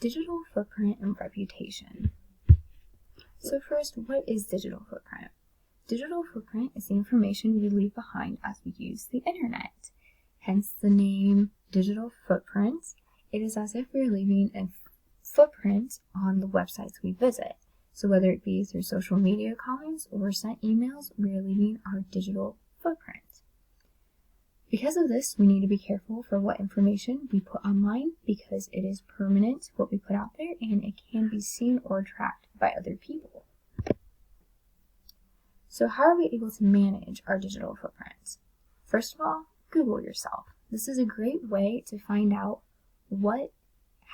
Digital footprint and reputation. So first, what is digital footprint? Digital footprint is the information we leave behind as we use the internet. Hence the name digital footprint. It is as if we're leaving a footprint on the websites we visit. So whether it be through social media comments or sent emails, we are leaving our digital footprint. Because of this, we need to be careful for what information we put online because it is permanent, what we put out there, and it can be seen or tracked by other people. So how are we able to manage our digital footprint? First of all, Google yourself. This is a great way to find out what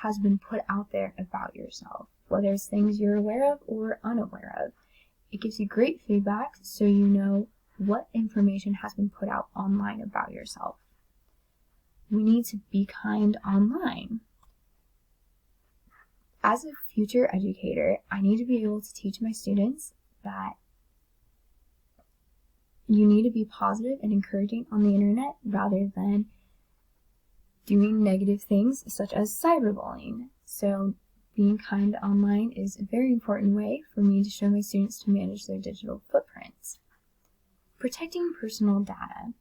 has been put out there about yourself, whether it's things you're aware of or unaware of. It gives you great feedback so you know what information has been put out online about yourself. We need to be kind online. As a future educator, I need to be able to teach my students that you need to be positive and encouraging on the internet rather than doing negative things such as cyberbullying. So being kind online is a very important way for me to show my students to manage their digital footprints. Protecting personal data.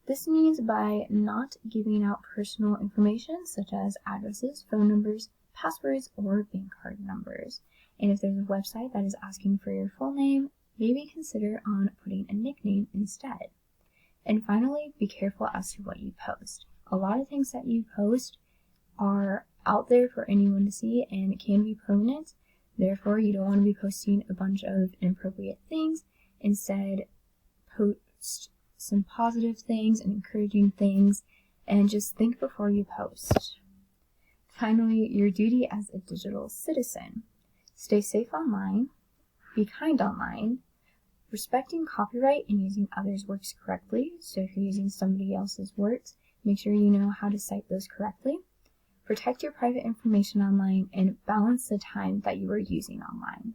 This means by not giving out personal information such as addresses, phone numbers, passwords, or bank card numbers. And if there's a website that is asking for your full name, maybe consider on putting a nickname instead. And finally, be careful as to what you post. A lot of things that you post are out there for anyone to see and it can be permanent. Therefore, you don't want to be posting a bunch of inappropriate things. Instead, post some positive things and encouraging things and just think before you post. Finally, your duty as a digital citizen. Stay safe online, be kind online, respecting copyright and using others' works correctly. So if you're using somebody else's works, make sure you know how to cite those correctly. Protect your private information online and balance the time that you are using online.